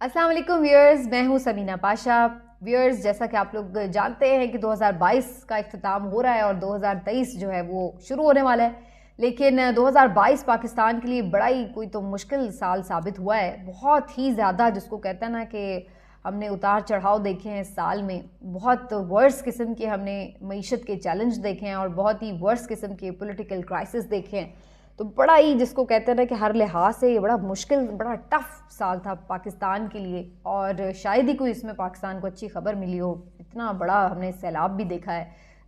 अस्सलाम वालेकुम व्यूअर्स, मैं हूं समीना पाशा। व्यूअर्स, जैसा कि आप लोग जानते हैं कि 2022 का इख्तिताम हो रहा है और 2023 जो है वो शुरू होने वाला है। लेकिन 2022 पाकिस्तान के लिए बड़ा ही कोई तो मुश्किल साल साबित हुआ है। बहुत ही ज़्यादा, जिसको कहते हैं ना कि हमने उतार चढ़ाव देखे हैं इस साल में। बहुत वर्स किस्म के हमने मईशत के चैलेंज देखे हैं और बहुत ही वर्स किस्म के पॉलिटिकल क्राइसिस देखे हैं। तो बड़ा ही, जिसको कहते हैं ना कि हर लिहाज से ये बड़ा मुश्किल, बड़ा टफ साल था पाकिस्तान के लिए। और शायद ही कोई इसमें पाकिस्तान को अच्छी खबर मिली हो। इतना बड़ा हमने सैलाब भी देखा है,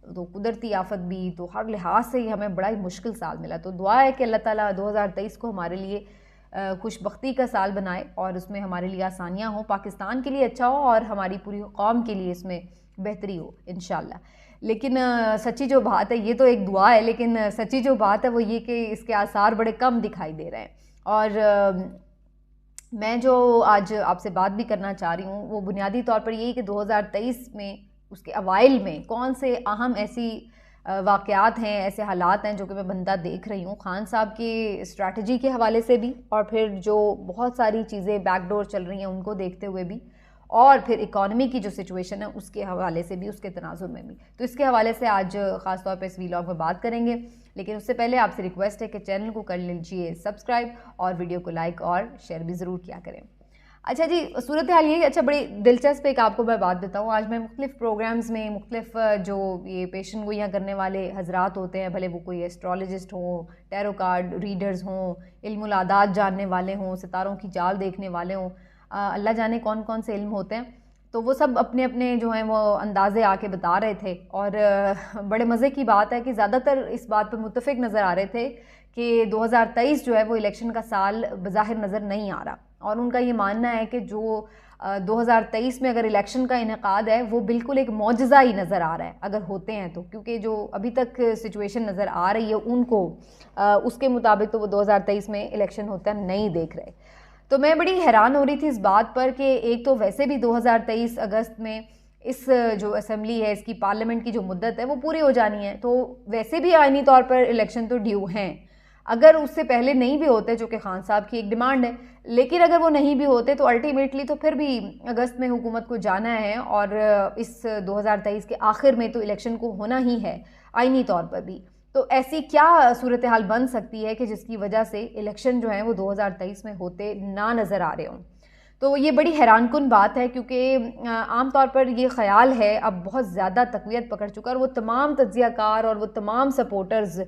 तो कुदरती आफत भी, तो हर लिहाज से ही हमें बड़ा ही मुश्किल साल मिला। तो दुआ है कि अल्लाह ताला 2023 को हमारे लिए खुशबख्ती का साल बनाए और उसमें हमारे लिए आसानियाँ हों, पाकिस्तान के लिए अच्छा हो और हमारी पूरी कौम के लिए इसमें बेहतरी हो इंशाल्लाह। लेकिन सच्ची जो बात है, ये तो एक दुआ है, लेकिन सच्ची जो बात है वो ये कि इसके आसार बड़े कम दिखाई दे रहे हैं। और मैं जो आज आपसे बात भी करना चाह रही हूँ वो बुनियादी तौर पर यही कि 2023 में, उसके अवाइल में कौन से अहम ऐसी वाक़यात हैं, ऐसे हालात हैं जो कि मैं बंदा देख रही हूँ खान साहब की स्ट्रैटेजी के हवाले से भी, और फिर जो बहुत सारी चीज़ें बैकडोर चल रही हैं उनको देखते हुए भी, और फिर इकॉनमी की जो सिचुएशन है उसके हवाले से भी, उसके तनाजुर में भी। तो इसके हवाले से आज ख़ास तौर पे इस वीलॉग में बात करेंगे। लेकिन उससे पहले आपसे रिक्वेस्ट है कि चैनल को कर लीजिए सब्सक्राइब और वीडियो को लाइक और शेयर भी ज़रूर किया करें। अच्छा जी, सूरत हाल ये, अच्छा बड़ी दिलचस्प एक आपको मैं बात बताऊँ। आज मैं मुख्तलिफ़ प्रोग्राम्स में मुख्तलिफ़ जो ये पेशन गोइयाँ करने वाले हजरात होते हैं, भले वो कोई एस्ट्रोलॉजिस्ट हों, टैरो कार्ड रीडर्स हों, इल्मुल आदात जानने वाले हों, सितारों की चाल देखने वाले हों, अल्लाह जाने कौन कौन से इल्म होते हैं, तो वो सब अपने अपने जो हैं वो अंदाज़े आके बता रहे थे। और बड़े मज़े की बात है कि ज़्यादातर इस बात पर मुत्तफ़िक नज़र आ रहे थे कि 2023 जो है वो इलेक्शन का साल बज़ाहिर नज़र नहीं आ रहा। और उनका ये मानना है कि जो 2023 में अगर इलेक्शन का इनेकाद है वो बिल्कुल एक मौजज़ा ही नज़र आ रहा है अगर होते हैं तो, क्योंकि जो अभी तक सिचुएशन नज़र आ रही है उनको उसके मुताबिक तो वो 2023 में इलेक्शन होता नहीं देख रहे। तो मैं बड़ी हैरान हो रही थी इस बात पर कि एक तो वैसे भी 2023 अगस्त में इस जो असेंबली है, इसकी पार्लियामेंट की जो मुद्दत है वो पूरी हो जानी है, तो वैसे भी आईनी तौर पर इलेक्शन तो ड्यू हैं। अगर उससे पहले नहीं भी होते, जो कि खान साहब की एक डिमांड है, लेकिन अगर वो नहीं भी होते तो अल्टीमेटली तो फिर भी अगस्त में हुकूमत को जाना है और इस 2023 के आखिर में तो इलेक्शन को होना ही है आईनी तौर पर भी। तो ऐसी क्या सूरत हाल बन सकती है कि जिसकी वजह से इलेक्शन जो है वो 2023 में होते ना नज़र आ रहे हों। तो ये बड़ी हैरानकुन बात है, क्योंकि आम तौर पर ये ख़्याल है अब बहुत ज़्यादा तक़वियत पकड़ चुका है, और वो तमाम तज्ज़ियाकार और वो तमाम सपोर्टर्स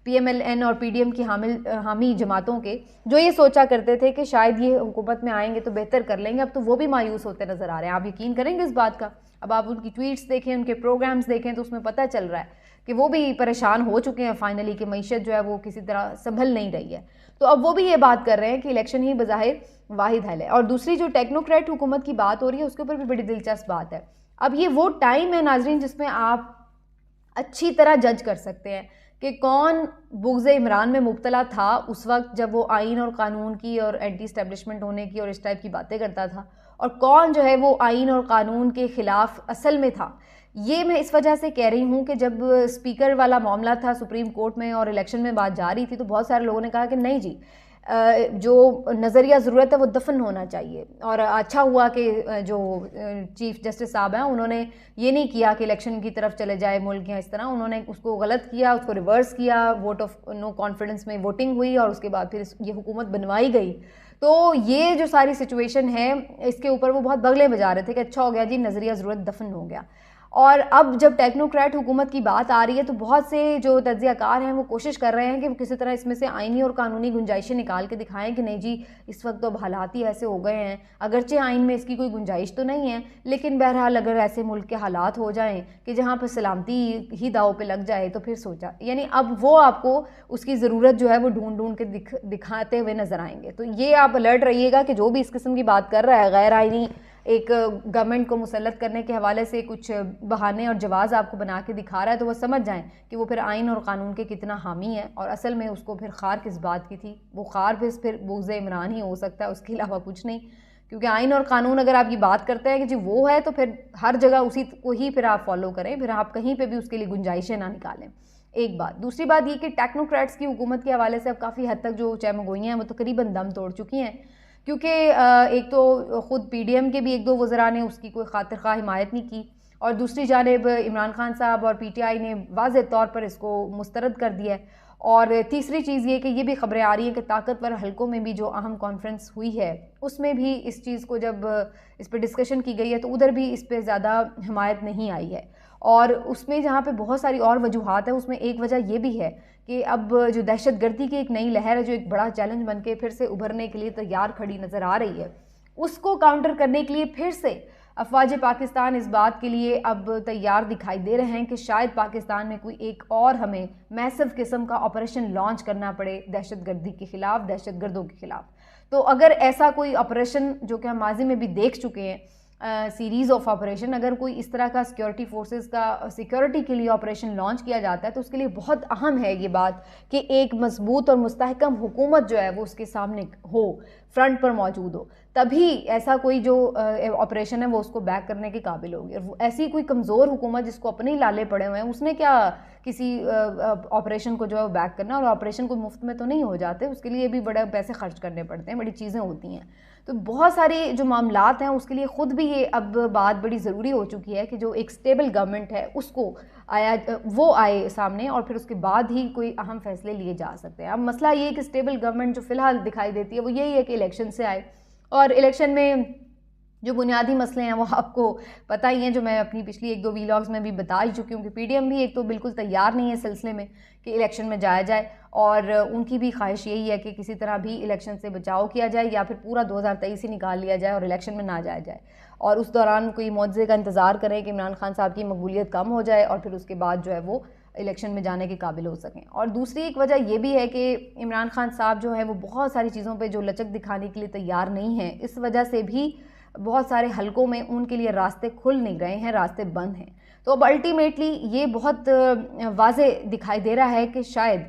PMLN और PDM की हामी जमातों के जो ये सोचा करते थे कि शायद ये हुकूमत में आएंगे तो बेहतर कर लेंगे, अब तो वो भी मायूस होते नज़र आ रहे हैं। आप यकीन करेंगे इस बात का? अब आप उनकी ट्वीट्स देखें, उनके प्रोग्राम्स देखें, तो उसमें पता चल रहा है कि वो भी परेशान हो चुके हैं फाइनली, कि मईशत जो है वो किसी तरह संभल नहीं रही है। तो अब वो भी ये बात कर रहे हैं कि इलेक्शन ही बज़ाहिर वाहिद हल है। और दूसरी जो टेक्नोक्रेट हुकूमत की बात हो रही है उसके ऊपर भी बड़ी दिलचस्प बात है। अब ये वो टाइम है नाजरीन जिसमें आप अच्छी तरह जज कर सकते हैं कि कौन बुग़्ज़ इमरान में मुब्तला था उस वक्त जब वो आइन और कानून की और एंटी इस्टेब्लिशमेंट होने की और इस टाइप की बातें करता था, और कौन जो है वो आइन और कानून के ख़िलाफ़ असल में था। ये मैं इस वजह से कह रही हूँ कि जब स्पीकर वाला मामला था सुप्रीम कोर्ट में और इलेक्शन में बात जा रही थी, तो बहुत सारे लोगों ने कहा कि नहीं जी, जो नज़रिया ज़रूरत है वो दफन होना चाहिए। और अच्छा हुआ कि जो चीफ़ जस्टिस साहब हैं उन्होंने ये नहीं किया कि इलेक्शन की तरफ चले जाए मुल्क या इस तरह, उन्होंने उसको गलत किया, उसको रिवर्स किया, वोट ऑफ नो कॉन्फिडेंस में वोटिंग हुई और उसके बाद फिर ये हुकूमत बनवाई गई। तो ये जो सारी सिचुएशन है इसके ऊपर वो बहुत बगले बजा रहे थे कि अच्छा हो गया जी, नज़रिया ज़रूरत दफन हो गया। और अब जब टेक्नोक्रेट हुकूमत की बात आ रही है तो बहुत से जो तज्ज़ियाकार हैं वो कोशिश कर रहे हैं कि वो किसी तरह इसमें से आइनी और कानूनी गुंजाइशें निकाल के दिखाएं कि नहीं जी, इस वक्त तो अब हालात ही ऐसे हो गए हैं, अगरचे आइन में इसकी कोई गुंजाइश तो नहीं है, लेकिन बहरहाल अगर ऐसे मुल्क के हालात हो जाएं कि जहाँ पर सलामती ही दाव पे लग जाए तो फिर सोचा, यानी अब वो आपको उसकी ज़रूरत जो है वो ढूंढ ढूंढ के दिखाते हुए नज़र आएंगे। तो ये आप अलर्ट रहिएगा कि जो भी इस किस्म की बात कर रहा है, गैर आइनी एक गवर्नमेंट को मुसल्लत करने के हवाले से कुछ बहाने और जवाज़ आपको बना के दिखा रहा है, तो वो समझ जाएं कि वो फिर आइन और कानून के कितना हामी है, और असल में उसको फिर खार किस बात की थी। वो खार फिर बुग़्ज़ इमरान ही हो सकता है, उसके अलावा कुछ नहीं। क्योंकि आइन और कानून अगर आप ये बात करते हैं कि जी वो है, तो फिर हर जगह उसी को ही फिर आप फॉलो करें, फिर आप कहीं पर भी उसके लिए गुंजाइशें ना निकालें। एक बात। दूसरी बात ये कि टेक्नोक्रेट्स की हुकूमत के हवाले से अब काफ़ी हद तक जो चैमगोइयाँ हैं वो तकरीबन दम तोड़ चुकी हैं, کیونکہ ایک تو خود پی ڈی ایم کے بھی ایک دو وزراء نے اس کی کوئی خاطر خواہ حمایت نہیں کی، اور دوسری جانب عمران خان صاحب اور پی ٹی آئی نے واضح طور پر اس کو مسترد کر دیا ہے۔ اور تیسری چیز یہ کہ یہ بھی خبریں آ رہی ہیں کہ طاقتور حلقوں میں بھی جو اہم کانفرنس ہوئی ہے اس میں بھی اس چیز کو جب اس پہ ڈسکشن کی گئی ہے تو ادھر بھی اس پہ زیادہ حمایت نہیں آئی ہے، اور اس میں جہاں پہ بہت ساری اور وجوہات ہیں اس میں ایک وجہ یہ بھی ہے کہ اب جو دہشت گردی کی ایک نئی لہر ہے جو ایک بڑا چیلنج بن کے پھر سے ابھرنے کے لیے تیار کھڑی نظر آ رہی ہے، اس کو کاؤنٹر کرنے کے لیے پھر سے افواج پاکستان اس بات کے لیے اب تیار دکھائی دے رہے ہیں کہ شاید پاکستان میں کوئی ایک اور ہمیں میسو قسم کا آپریشن لانچ کرنا پڑے دہشت گردی کے خلاف، دہشت گردوں کے خلاف۔ تو اگر ایسا کوئی آپریشن جو کہ ہم ماضی میں بھی دیکھ چکے ہیں، سیریز آف آپریشن، اگر کوئی اس طرح کا سیکیورٹی فورسز کا سیکیورٹی کے لیے آپریشن لانچ کیا جاتا ہے تو اس کے لیے بہت اہم ہے یہ بات کہ ایک مضبوط اور مستحکم حکومت جو ہے وہ اس کے سامنے ہو، فرنٹ پر موجود ہو، تبھی ایسا کوئی جو آپریشن ہے وہ اس کو بیک کرنے کے قابل ہوگی۔ اور ایسی کوئی کمزور حکومت جس کو اپنے ہی لالے پڑے ہوئے ہیں، اس نے کیا کسی آپریشن کو جو ہے وہ بیک کرنا، اور آپریشن کو مفت میں تو نہیں ہو جاتے، اس کے لیے بھی بڑے پیسے خرچ کرنے پڑتے ہیں، بڑی چیزیں ہوتی ہیں۔ تو بہت ساری جو معاملات ہیں اس کے لیے خود بھی یہ اب بات بڑی ضروری ہو چکی ہے کہ جو ایک سٹیبل گورنمنٹ ہے اس کو وہ آئے سامنے، اور پھر اس کے بعد ہی کوئی اہم فیصلے لیے جا سکتے ہیں۔ اب مسئلہ یہ ہے کہ سٹیبل گورنمنٹ جو فی الحال دکھائی دیتی ہے وہ یہی ہے کہ الیکشن سے آئے، اور الیکشن میں جو بنیادی مسئلے ہیں وہ آپ کو پتہ ہی ہیں، جو میں اپنی پچھلی ایک دو ویلاگز میں بھی بتا ہی چکی ہوں کہ پی ڈی ایم بھی ایک تو بالکل تیار نہیں ہے سلسلے میں کہ الیکشن میں جایا جائے، اور ان کی بھی خواہش یہی ہے کہ کسی طرح بھی الیکشن سے بچاؤ کیا جائے یا پھر پورا 2023 ہی نکال لیا جائے اور الیکشن میں نہ جایا جائے، اور اس دوران کوئی معجزے کا انتظار کریں کہ عمران خان صاحب کی مقبولیت کم ہو جائے اور پھر اس کے بعد جو ہے وہ الیکشن میں جانے کے قابل ہو سکیں۔ اور دوسری ایک وجہ یہ بھی ہے کہ عمران خان صاحب جو ہے وہ بہت ساری چیزوں پہ جو لچک دکھانے کے لیے تیار نہیں ہیں، اس وجہ سے بھی بہت سارے حلقوں میں ان کے لیے راستے کھل نہیں رہے ہیں، راستے بند ہیں۔ تو اب الٹیمیٹلی یہ بہت واضح دکھائی دے رہا ہے کہ شاید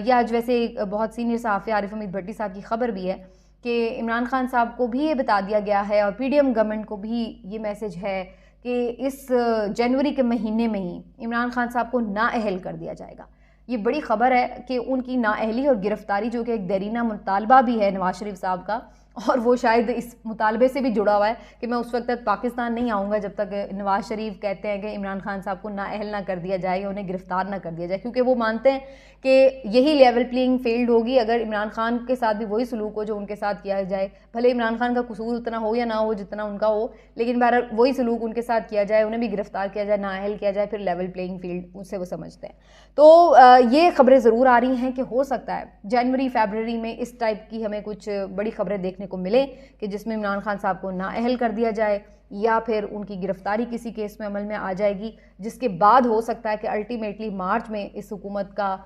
یا آج ویسے بہت سینئر صحافی عارف حمید بھٹی صاحب کی خبر بھی ہے کہ عمران خان صاحب کو بھی یہ بتا دیا گیا ہے اور پی ڈی ایم گورنمنٹ کو بھی یہ میسج ہے کہ اس جنوری کے مہینے میں ہی عمران خان صاحب کو نااہل کر دیا جائے گا۔ یہ بڑی خبر ہے کہ ان کی نااہلی اور گرفتاری جو کہ ایک دیرینہ مطالبہ بھی ہے نواز شریف صاحب کا، اور وہ شاید اس مطالبے سے بھی جڑا ہوا ہے کہ میں اس وقت تک پاکستان نہیں آؤں گا جب تک نواز شریف کہتے ہیں کہ عمران خان صاحب کو نااہل نہ کر دیا جائے، انہیں گرفتار نہ کر دیا جائے، کیونکہ وہ مانتے ہیں کہ یہی لیول پلینگ فیلڈ ہوگی اگر عمران خان کے ساتھ بھی وہی سلوک ہو جو ان کے ساتھ کیا جائے، بھلے عمران خان کا قصور اتنا ہو یا نہ ہو جتنا ان کا ہو، لیکن بہرحال وہی سلوک ان کے ساتھ کیا جائے، انہیں بھی گرفتار کیا جائے، نااہل کیا جائے، پھر لیول پلینگ فیلڈ اس سے وہ سمجھتے ہیں۔ تو یہ خبریں ضرور آ رہی ہیں کہ ہو سکتا ہے جنوری فیبرری میں اس ٹائپ کی ہمیں کچھ بڑی خبریں دیکھنے کو ملیں کہ جس میں عمران خان صاحب کو نااہل کر دیا جائے یا پھر ان کی گرفتاری کسی کیس میں عمل میں آ جائے گی، جس کے بعد ہو سکتا ہے کہ الٹیمیٹلی مارچ میں اس حکومت کا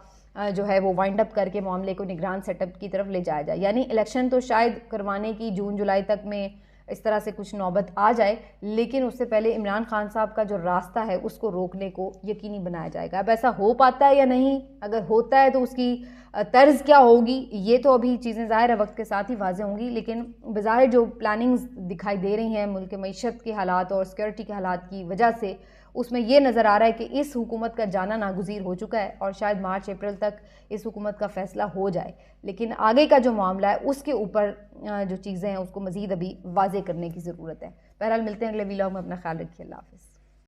جو ہے وہ وائنڈ اپ کر کے معاملے کو نگران سیٹ اپ کی طرف لے جایا جائے، یعنی الیکشن تو شاید کروانے کی جون جولائی تک میں اس طرح سے کچھ نوبت آ جائے، لیکن اس سے پہلے عمران خان صاحب کا جو راستہ ہے اس کو روکنے کو یقینی بنایا جائے گا۔ اب ایسا ہو پاتا ہے یا نہیں، اگر ہوتا ہے تو اس کی طرز کیا ہوگی یہ تو ابھی چیزیں ظاہر ہے وقت کے ساتھ ہی واضح ہوں گی، لیکن بظاہر جو پلاننگز دکھائی دے رہی ہیں ملک معیشت کے حالات اور سیکیورٹی کے حالات کی وجہ سے، اس میں یہ نظر آ رہا ہے کہ اس حکومت کا جانا ناگزیر ہو چکا ہے اور شاید مارچ اپریل تک اس حکومت کا فیصلہ ہو جائے، لیکن آگے کا جو معاملہ ہے اس کے اوپر جو چیزیں ہیں اس کو مزید ابھی واضح کرنے کی ضرورت ہے۔ بہرحال ملتے ہیں اگلے ویلاگ میں، اپنا خیال رکھیے، اللہ حافظ۔